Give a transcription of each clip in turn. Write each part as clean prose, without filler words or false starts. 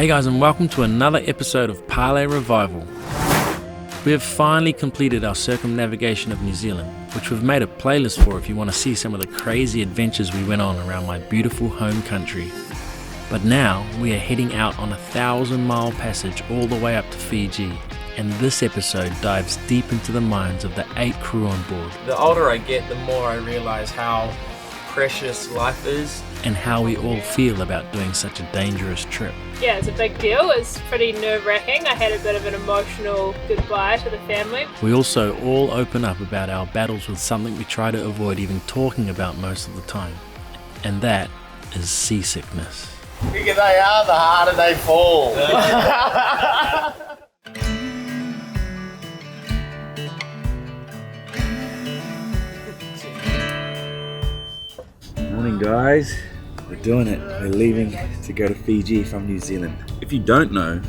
Hey guys, and welcome to another episode of Parlay Revival. We have finally completed our circumnavigation of New Zealand, which we've made a playlist for if you want to see some of the crazy adventures we went on around my beautiful home country. But now we are heading out on a 1,000-mile passage all the way up to Fiji, and this episode dives deep into the minds of the 8 crew on board. The older I get, the more I realize how precious life is and how we all feel about doing such a dangerous trip. Yeah, it's a big deal. It's pretty nerve-wracking. I had a bit of an emotional goodbye to the family. We also all open up about our battles with something we try to avoid even talking about most of the time, and that is seasickness. The bigger they are, the harder they fall. Morning guys, we're doing it. We're leaving to go to Fiji from New Zealand. If you don't know,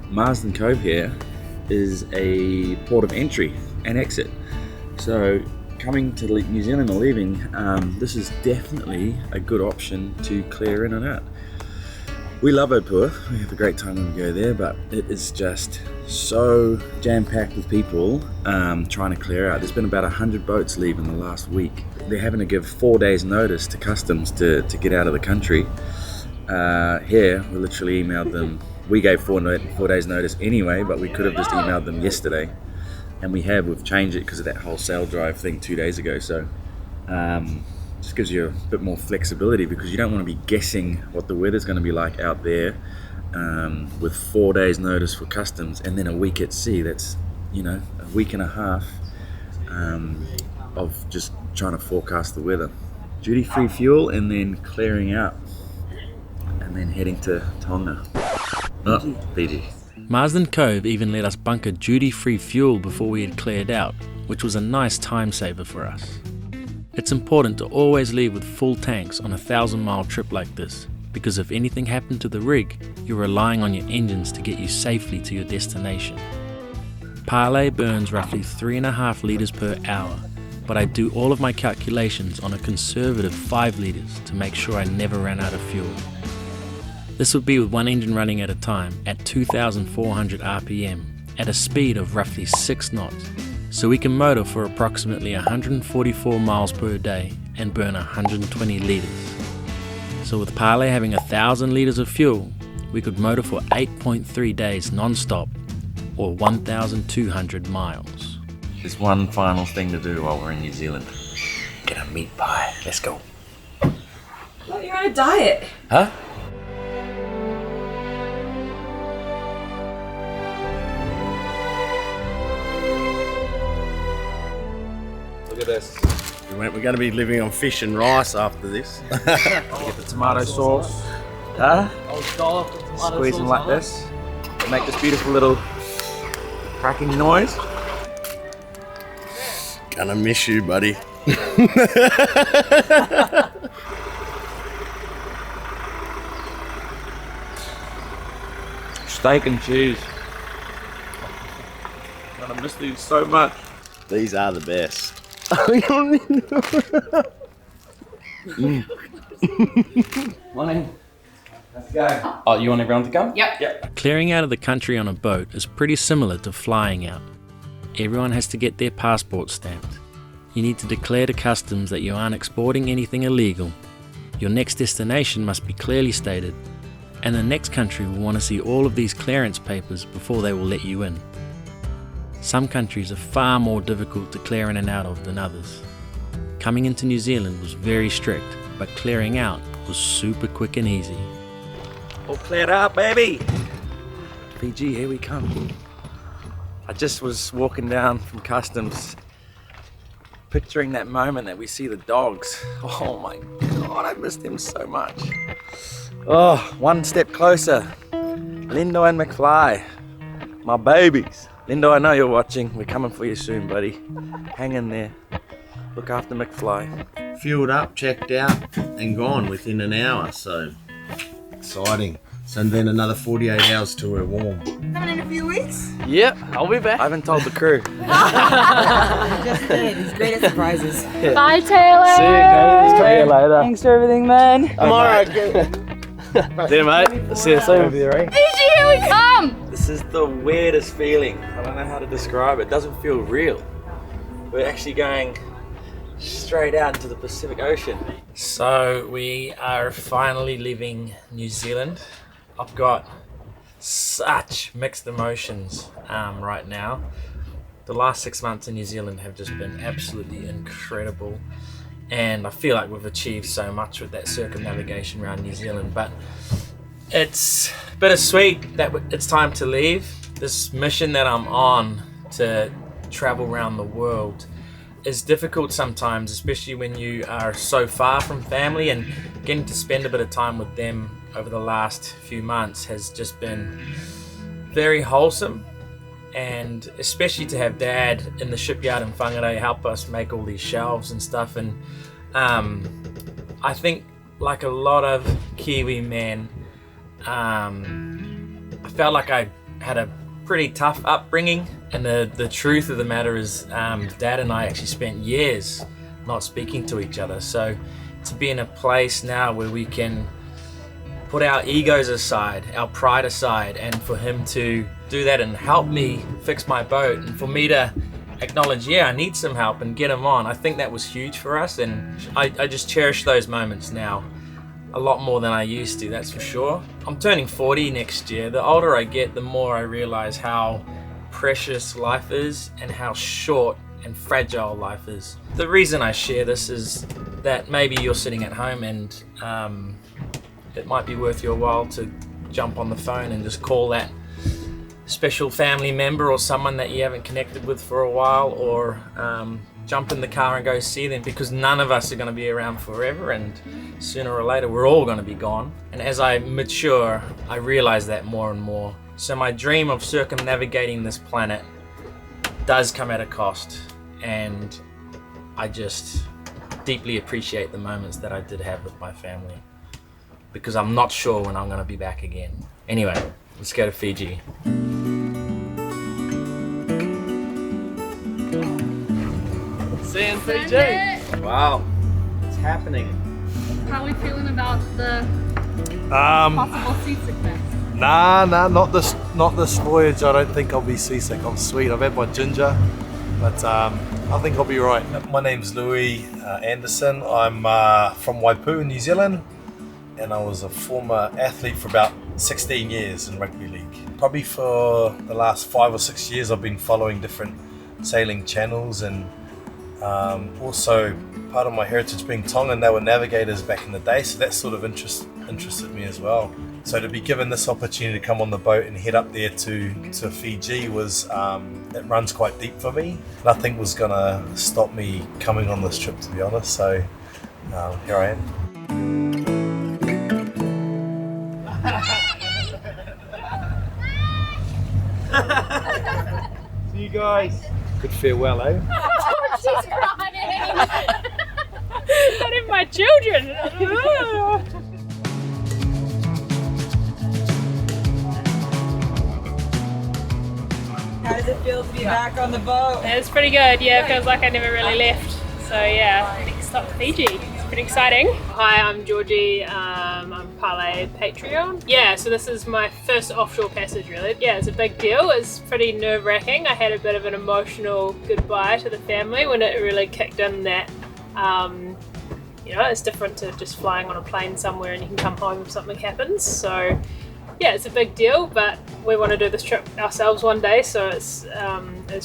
Marsden Cove here is a port of entry and exit. So coming to New Zealand or leaving, this is definitely a good option to clear in and out. We love Opua, we have a great time when we go there, but it is just so jam-packed with people trying to clear out. There's been about 100 boats leaving the last week. They're having to give 4 days notice to customs to get out of the country. Here, we literally emailed them. We gave 4 days notice anyway, but we could have just emailed them yesterday. And we've changed it because of that whole sail drive thing 2 days ago. So just gives you a bit more flexibility because you don't want to be guessing what the weather's going to be like out there with 4 days notice for customs and then a week at sea. That's, a week and a half of just trying to forecast the weather. Duty-free fuel and then clearing out and then heading to Tonga. Oh, Fiji. Marsden Cove even let us bunker duty-free fuel before we had cleared out, which was a nice time saver for us. It's important to always leave with full tanks on a 1,000-mile trip like this, because if anything happened to the rig, you're relying on your engines to get you safely to your destination. Parlay burns roughly 3.5 litres per hour, but I do all of my calculations on a conservative 5 litres to make sure I never ran out of fuel. This would be with one engine running at a time at 2,400 RPM at a speed of roughly 6 knots, so we can motor for approximately 144 miles per day and burn 120 litres. So with Parlay having 1,000 litres of fuel, we could motor for 8.3 days non-stop, or 1,200 miles. There's one final thing to do while we're in New Zealand. Get a meat pie. Let's go. Well, you're on a diet. Huh? Look at this. We're going to be living on fish and rice after this. Get the tomato sauce. Huh? Squeeze them like this. Make this beautiful little cracking noise. Gonna miss you, buddy. Steak and cheese. I'm gonna miss these so much. These are the best. Morning. Let's go. Oh, you want everyone to come? Yep. Clearing out of the country on a boat is pretty similar to flying out. Everyone has to get their passport stamped. You need to declare to customs that you aren't exporting anything illegal. Your next destination must be clearly stated, and the next country will want to see all of these clearance papers before they will let you in. Some countries are far more difficult to clear in and out of than others. Coming into New Zealand was very strict, but clearing out was super quick and easy. All cleared out, baby. Fiji, here we come. I just was walking down from customs, picturing that moment that we see the dogs. Oh my God, I missed them so much. Oh, one step closer. Lindo and McFly, my babies. Lindo, I know you're watching. We're coming for you soon, buddy. Hang in there. Look after McFly. Fueled up, checked out, and gone within an hour, so exciting. So then another 48 hours till we're warm. Coming in a few weeks? Yep, I'll be back. I haven't told the crew. Just did. He's great at surprises. Bye, Taylor. See you guys. See you later. Thanks for everything, man. I'm alright. See you, mate. See you soon. Fiji, here we come! This is the weirdest feeling. I don't know how to describe it. It doesn't feel real. We're actually going straight out into the Pacific Ocean. So we are finally leaving New Zealand. I've got such mixed emotions right now. The last 6 months in New Zealand have just been absolutely incredible, and I feel like we've achieved so much with that circumnavigation around New Zealand, but it's bittersweet that it's time to leave. This mission that I'm on to travel around the world is difficult sometimes, especially when you are so far from family, and getting to spend a bit of time with them over the last few months has just been very wholesome. And especially to have Dad in the shipyard in Whangarei help us make all these shelves and stuff. And I think, like a lot of Kiwi men, I felt like I had a pretty tough upbringing. And the truth of the matter is, Dad and I actually spent years not speaking to each other. So to be in a place now where we can put our egos aside, our pride aside, and for him to do that and help me fix my boat, and for me to acknowledge, yeah, I need some help, and get him on, I think that was huge for us. And I just cherish those moments now a lot more than I used to, that's for sure. I'm turning 40 next year. The older I get, the more I realize how precious life is and how short and fragile life is. The reason I share this is that maybe you're sitting at home and it might be worth your while to jump on the phone and just call that special family member or someone that you haven't connected with for a while, or jump in the car and go see them, because none of us are going to be around forever, and sooner or later we're all going to be gone. And as I mature, I realize that more and more. So my dream of circumnavigating this planet does come at a cost, and I just deeply appreciate the moments that I did have with my family, because I'm not sure when I'm going to be back again. Anyway, let's go to Fiji. See you in Fiji. Wow, it's happening. How are we feeling about the Um, possible seasickness? nah, not this voyage. I don't think I'll be seasick. I'm sweet. I've had my ginger, but I think I'll be right. My name's Louis Anderson. I'm from Waipu in New Zealand, and I was a former athlete for about 16 years in rugby league. Probably for the last 5 or 6 years, I've been following different sailing channels, and also part of my heritage being Tongan, they were navigators back in the day, so that sort of interested me as well. So to be given this opportunity to come on the boat and head up there to Fiji was, it runs quite deep for me. Nothing was gonna stop me coming on this trip, to be honest, so here I am. See you guys. Good farewell, eh? Oh, she's crying! Not even my children! How does it feel to be back on the boat? It's pretty good, yeah, it feels like I never really left. So yeah, next stop Fiji. It's pretty exciting. Hi, I'm Georgie, I'm Parlay Patreon. Yeah, so this is my first offshore passage really. Yeah, it's a big deal. It's pretty nerve-wracking. I had a bit of an emotional goodbye to the family when it really kicked in that, you know, it's different to just flying on a plane somewhere and you can come home if something happens. So yeah, it's a big deal, but we want to do this trip ourselves one day, so it's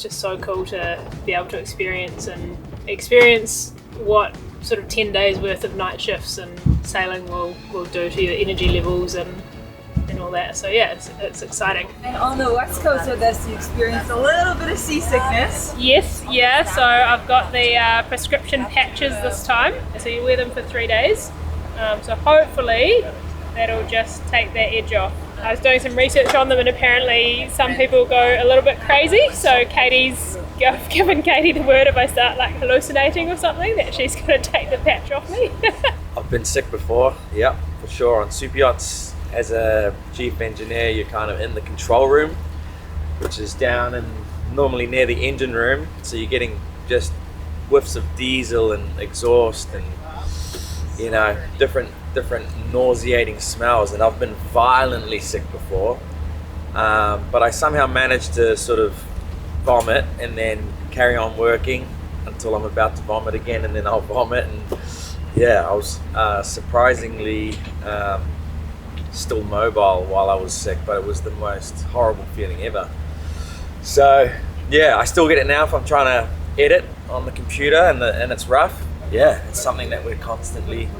just so cool to be able to experience what sort of 10 days worth of night shifts and sailing will do to your energy levels and all that. So yeah, it's exciting. And on the west coast of this, you experienced a little bit of seasickness. Yes, yeah, so I've got the prescription patches this time, so you wear them for 3 days, so hopefully that'll just take that edge off. I was doing some research on them, and apparently some people go a little bit crazy, so I've given Katie the word if I start like hallucinating or something that she's going to take the patch off me. I've been sick before, yeah, for sure. On super yachts, as a chief engineer, you're kind of in the control room, which is down and normally near the engine room, so you're getting just whiffs of diesel and exhaust and you know, different nauseating smells, and I've been violently sick before, but I somehow managed to sort of vomit and then carry on working until I'm about to vomit again, and then I'll vomit. And yeah, I was surprisingly still mobile while I was sick, but it was the most horrible feeling ever. So yeah, I still get it now if I'm trying to edit on the computer and it's rough. Yeah, it's something that we're constantly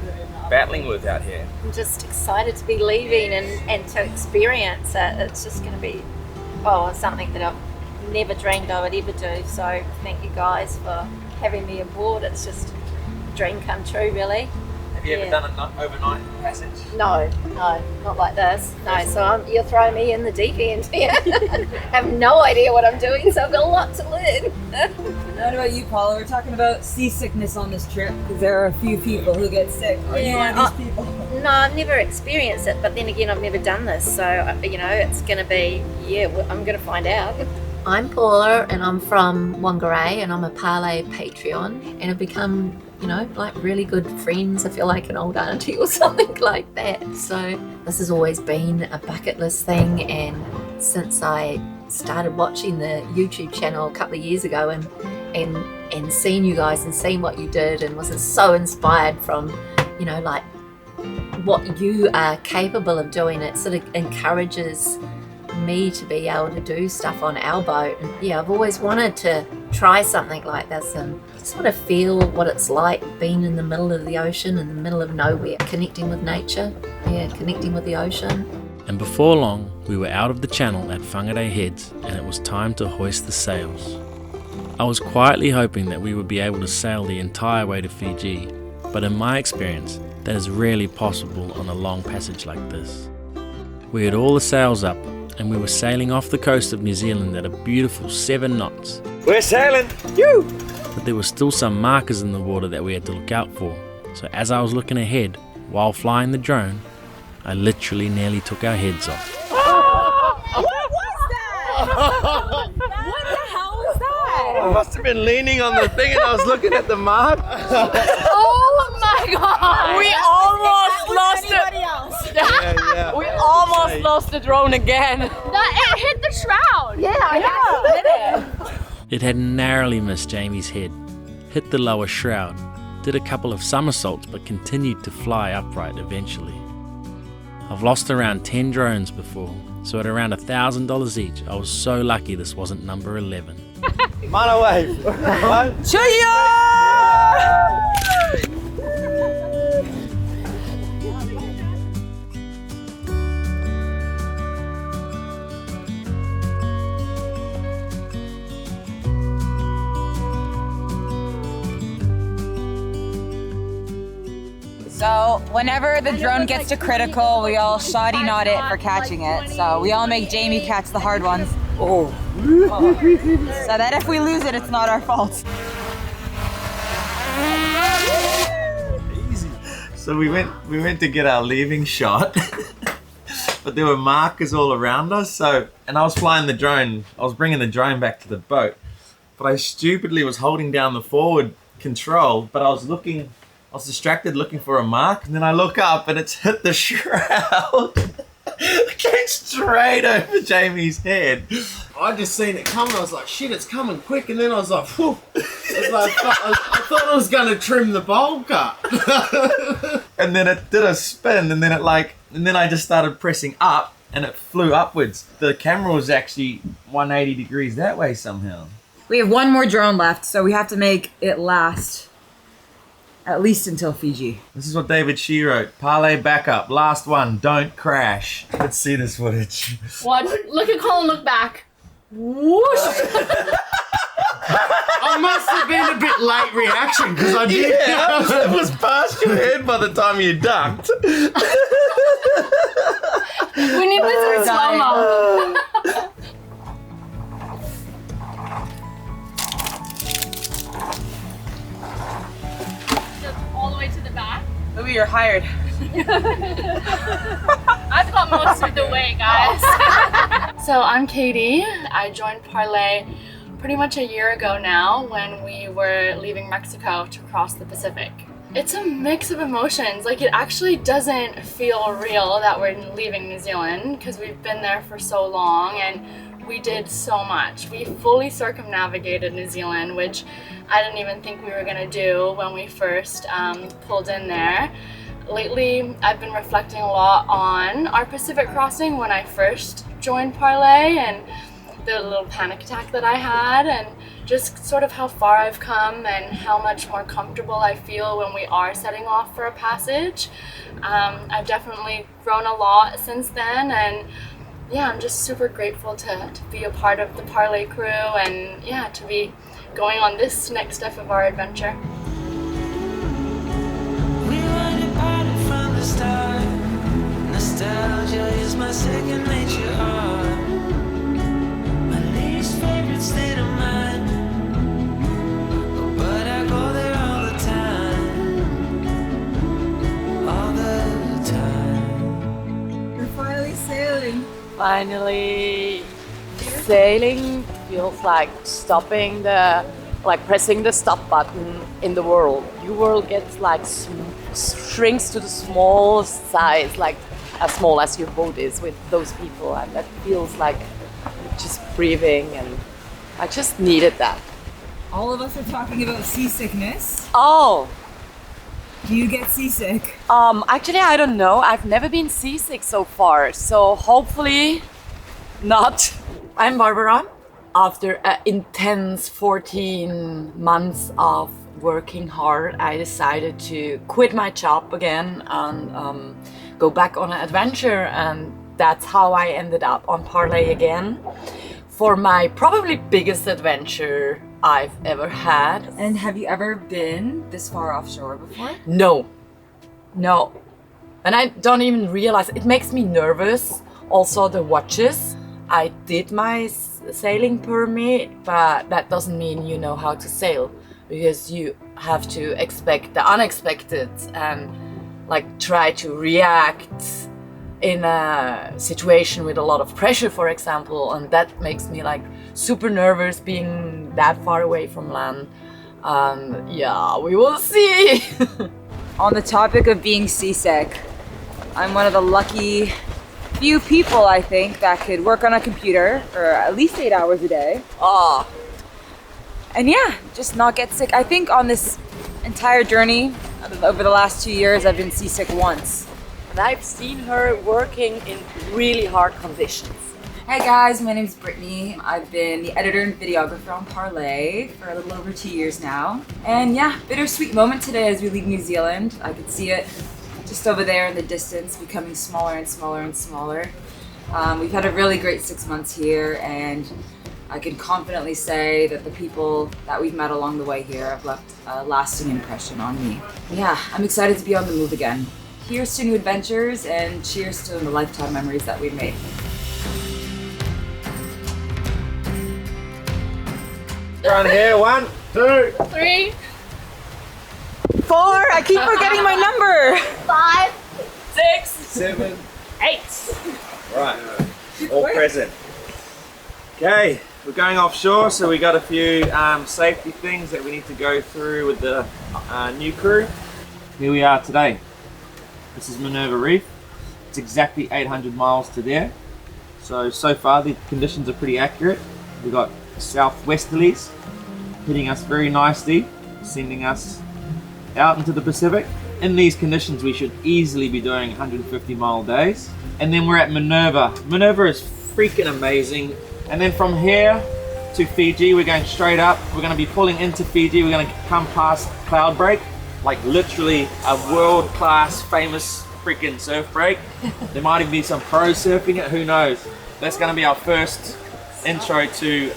battling with out here. I'm just excited to be leaving and to experience it. It's just going to be something that I've never dreamed I would ever do. So thank you guys for having me aboard. It's just a dream come true, really. Have you ever done an overnight passage? No, not like this. No, so you're throwing me in the deep end here. I have no idea what I'm doing, so I've got a lot to learn. What about you, Paula? We're talking about seasickness on this trip because there are a few people who get sick. Are you one of these people? No, I've never experienced it, but then again, I've never done this, so it's going to be, I'm going to find out. I'm Paula, and I'm from Whangarei, and I'm a Parlay Patreon, and I've become, like really good friends. I feel like an old auntie or something like that. So this has always been a bucket list thing, and since I started watching the YouTube channel a couple of years ago and seeing you guys and seeing what you did, and was so inspired from, like what you are capable of doing, it sort of encourages me to be able to do stuff on our boat. And yeah, I've always wanted to try something like this and just want to feel what it's like being in the middle of the ocean, in the middle of nowhere, connecting with nature, connecting with the ocean. And before long, we were out of the channel at Whangarei Heads, and it was time to hoist the sails. I was quietly hoping that we would be able to sail the entire way to Fiji, but in my experience, that is rarely possible on a long passage like this. We had all the sails up, and we were sailing off the coast of New Zealand at a beautiful 7 knots. We're sailing! You! But there were still some markers in the water that we had to look out for, so as I was looking ahead, while flying the drone, I literally nearly took our heads off. What was that? What the hell was that? I must have been leaning on the thing and I was looking at the mark. Oh my god! We almost lost it. Yeah. We almost lost the drone again. It hit the shroud! It had narrowly missed Jamie's head, hit the lower shroud, did a couple of somersaults but continued to fly upright eventually. I've lost around 10 drones before, so at around $1,000 each, I was so lucky this wasn't number 11. Mana wave. So whenever the drone gets to critical, we all shoddy knot it for catching it. So we all make Jamie catch the hard ones. So that if we lose it, it's not our fault. Easy. So we went to get our leaving shot, but there were markers all around us. And I was flying the drone. I was bringing the drone back to the boat, but I stupidly was holding down the forward control. But I was distracted looking for a mark, and then I look up and it's hit the shroud. It came straight over Jamie's head. I just seen it coming. I was like, shit, it's coming quick. And then I was like, whew. I thought I was going to trim the bowl cut. And then it did a spin, and then I just started pressing up and it flew upwards. The camera was actually 180 degrees that way somehow. We have one more drone left, so we have to make it last. At least until Fiji. This is what David Shee wrote. Parlay backup. Last one. Don't crash. Let's see this footage. Watch. Look at Colin look back. Whoosh! I must have been a bit late reaction because I did. Yeah, it was past your head by the time you ducked. We need this in slow-mo. All the way to the back. Louis, you're hired. I've got most of the way, guys. So I'm Katie. I joined Parlay pretty much a year ago now when we were leaving Mexico to cross the Pacific. It's a mix of emotions. Like, it actually doesn't feel real that we're leaving New Zealand because we've been there for so long and we did so much. We fully circumnavigated New Zealand, which I didn't even think we were gonna do when we first pulled in there. Lately, I've been reflecting a lot on our Pacific crossing when I first joined Parlay and the little panic attack that I had, and just sort of how far I've come and how much more comfortable I feel when we are setting off for a passage. I've definitely grown a lot since then, and yeah, I'm just super grateful to be a part of the Parlay crew and yeah, to be going on this next step of our adventure. We wanted parted from the start. Nostalgia is my second nature. My least favorite state of mind. But I go there all the time. All the time. We're finally sailing. Finally sailing feels like stopping pressing the stop button in the world. Your world gets like shrinks to the small size, like as small as your boat is with those people, and that feels like just breathing, and I just needed that. All of us are talking about seasickness. Oh, Do you get seasick? actually I don't know. I've never been seasick so far, so hopefully not. I'm Barbara. After an intense 14 months of working hard, I decided to quit my job again and go back on an adventure, and that's how I ended up on Parlay again for my probably biggest adventure I've ever had. And have you ever been this far offshore before? No. And I don't even realize, it makes me nervous. Also the watches. I did my sailing permit, but that doesn't mean you know how to sail, because you have to expect the unexpected and like try to react in a situation with a lot of pressure, for example, and that makes me like super nervous being that far away from land. Yeah, we will see. On the topic of being seasick, I'm one of the lucky few people, I think, that could work on a computer for at least 8 hours a day. And yeah, just not get sick. I think on this entire journey over the last 2 years, I've been seasick once. And I've seen her working in really hard conditions. Hey guys, my name is Brittany. I've been the editor and videographer on Parlay for a little over 2 years now. And yeah, bittersweet moment today as we leave New Zealand. I could see it just over there in the distance, becoming smaller and smaller and smaller. We've had a really great 6 months here, and I can confidently say that the people that we've met along the way here have left a lasting impression on me. Yeah, I'm excited to be on the move again. Here's to new adventures, and cheers to the lifetime memories that we've made. Around here, 1, 2, 3, 4, I keep forgetting my number. 5, 6, 7, 8. right, all present. Okay, we're going offshore, so we got a few safety things that we need to go through with the new crew. Here we are today. This is Minerva Reef. It's exactly 800 miles to there. So far the conditions are pretty accurate. We've got southwesterlies hitting us very nicely, sending us out into the Pacific. In these conditions we should easily be doing 150 mile days. And then we're at Minerva. Minerva is freaking amazing. And then from here to Fiji, we're going straight up. We're going to be pulling into Fiji. We're going to come past Cloud Break, like literally a world-class famous freaking surf break. There might even be some pros surfing it, who knows. That's going to be our first intro to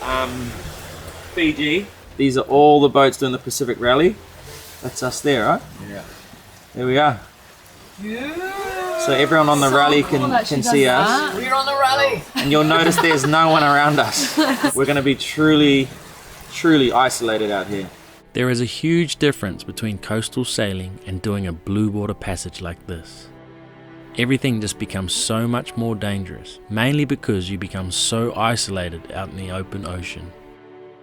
Fiji. These are all the boats doing the Pacific Rally. That's us there, right? Yeah. There we are. Yeah. So everyone on the rally can see us. We're on the rally. And you'll notice there's no one around us. We're going to be truly isolated out here. There is a huge difference between coastal sailing and doing a blue water passage like this. Everything just becomes so much more dangerous, mainly because you become so isolated out in the open ocean.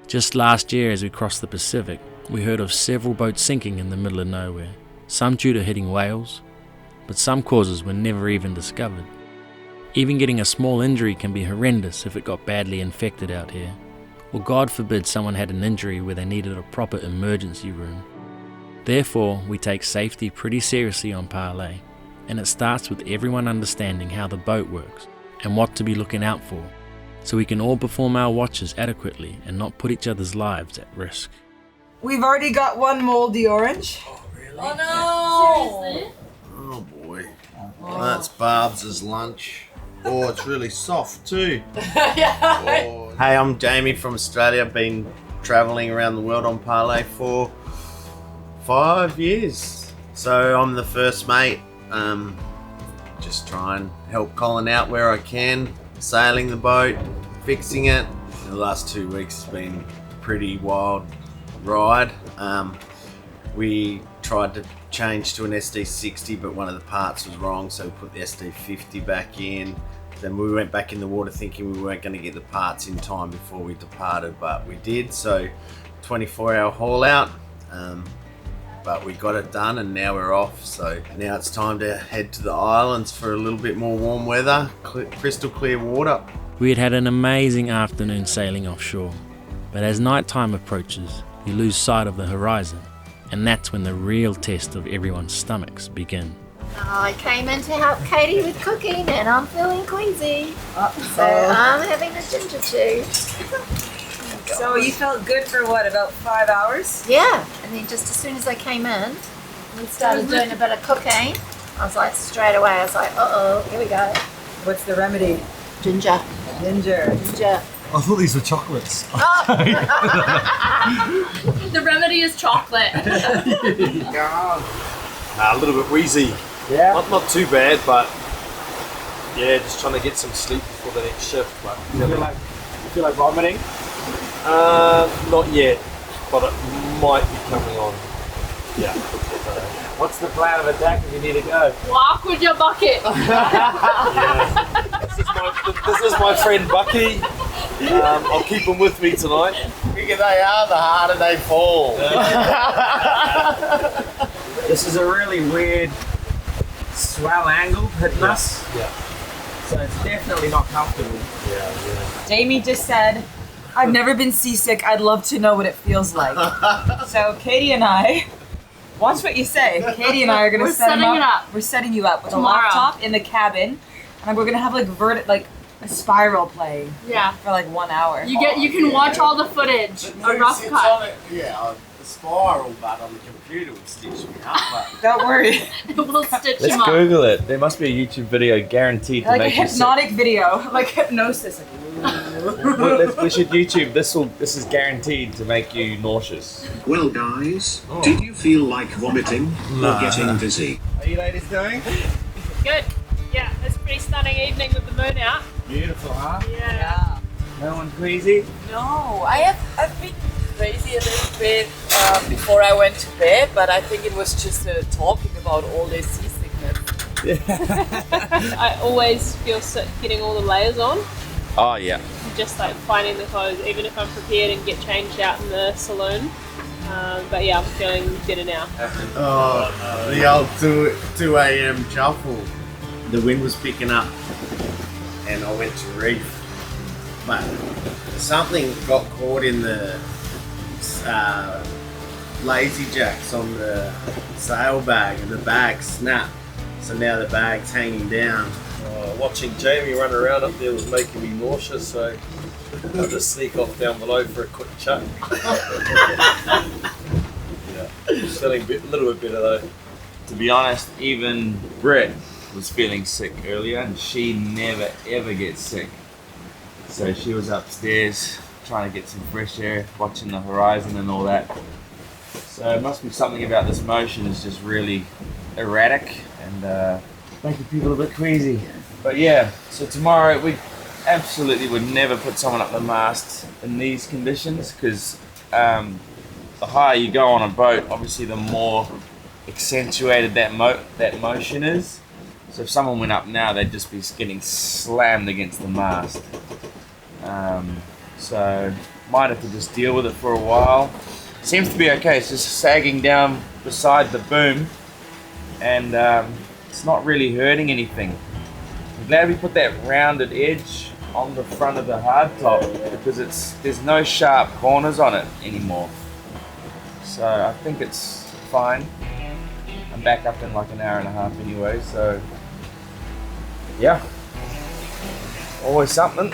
Just last year as we crossed the Pacific, we heard of several boats sinking in the middle of nowhere. some due to hitting whales, but some causes were never even discovered. Even getting a small injury can be horrendous if it got badly infected out here, or God forbid someone had an injury where they needed a proper emergency room. Therefore, we take safety pretty seriously on Parlay, and it starts with everyone understanding how the boat works and what to be looking out for, so we can all perform our watches adequately and not put each other's lives at risk. We've already got one moldy orange. Oh no! Seriously? Oh boy. Well, that's Barb's lunch. Oh, it's really soft too. Oh. Hey, I'm Jamie from Australia. I've been travelling around the world on Parlay for 5 years. So I'm the first mate. Just try and help Colin out where I can. Sailing the boat, fixing it. The last 2 weeks has been a pretty wild ride. We tried to change to an SD60, but one of the parts was wrong, so we put the SD50 back in. Then we went back in the water thinking we weren't going to get the parts in time before we departed, but we did. So 24-hour haul out, but we got it done and now we're off. So now it's time to head to the islands for a little bit more warm weather, crystal clear water. We had an amazing afternoon sailing offshore, but as night time approaches, you lose sight of the horizon, and that's when the real test of everyone's stomachs begin. I came in to help Katie with cooking and I'm feeling queasy. So I'm having a ginger tea. So you felt good for what, about 5 hours? Yeah, and then just as soon as I came in, we started doing a bit of cooking. I was like, straight away, I was like, uh-oh, here we go. What's the remedy? Ginger. Ginger. Ginger. I thought these were chocolates. The remedy is chocolate. A little bit wheezy. Yeah. Not too bad, but yeah, just trying to get some sleep before the next shift. But You feel like vomiting? not yet, but it might be coming on. Yeah. What's the plan of attack if you need to go? Walk with your bucket. This is my friend Bucky. I'll keep him with me tonight. The bigger they are, the harder they fall. This is a really weird swell angle hitting us. Yeah. So it's definitely not comfortable. Yeah. Jamie just said, I've never been seasick. I'd love to know what it feels like. So Katie and I, watch what you say. Katie and I are going to set him up. We're setting you up with Tomorrow. a laptop in the cabin. And we're going to have like a spiral playing Yeah. for like 1 hour. You can watch all the footage, a rough cut. Yeah, the spiral, but on the computer would stitch me up. But Don't worry. We'll stitch Let's him up. Google it. There must be a YouTube video guaranteed to Like a make you sick. hypnotic video, like hypnosis. We should YouTube. This is guaranteed to make you nauseous. Well, guys, did you feel like vomiting or getting dizzy? how are you ladies doing? Good. Yeah, it's a pretty stunning evening with the moon out. Beautiful, huh? Yeah. No one queasy? No, I've been crazy a little bit before I went to bed, but I think it was just talking about all this seasickness. I always feel sick getting all the layers on. Oh yeah. Just like finding the clothes, even if I'm prepared and get changed out in the saloon. But yeah, I'm feeling better now. Oh, the old 2 a.m. shuffle. The wind was picking up and I went to reef. But something got caught in the lazy jacks on the sail bag and the bag snapped. So now the bag's hanging down. Watching Jamie run around up there was making me nauseous, so I'll just sneak off down below for a quick chat. Feeling a little bit better though. To be honest, even Britt was feeling sick earlier, and she never ever gets sick. So she was upstairs trying to get some fresh air, watching the horizon and all that. So it must be something about this motion is just really erratic and making people a bit queasy. But yeah, so tomorrow we absolutely would never put someone up the mast in these conditions, because the higher you go on a boat, obviously the more accentuated that motion is. So if someone went up now, they'd just be getting slammed against the mast. So might have to just deal with it for a while. Seems to be okay. It's just sagging down beside the boom, and it's not really hurting anything. I'm glad we put that rounded edge on the front of the hardtop because there's no sharp corners on it anymore. So I think it's fine. I'm back up in like an hour and a half anyway, so yeah, always something.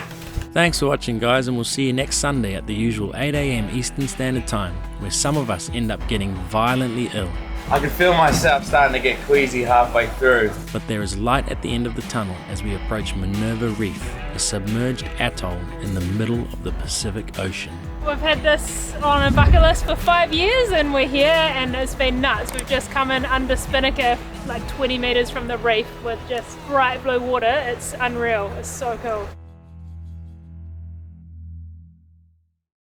Thanks for watching, guys, and we'll see you next Sunday at the usual 8 AM Eastern Standard Time, where some of us end up getting violently ill. I can feel myself starting to get queasy halfway through. But there is light at the end of the tunnel as we approach Minerva Reef, a submerged atoll in the middle of the Pacific Ocean. We've had this on a bucket list for 5 years and we're here and it's been nuts. We've just come in under Spinnaker, like 20 meters from the reef with just bright blue water. It's unreal, it's so cool.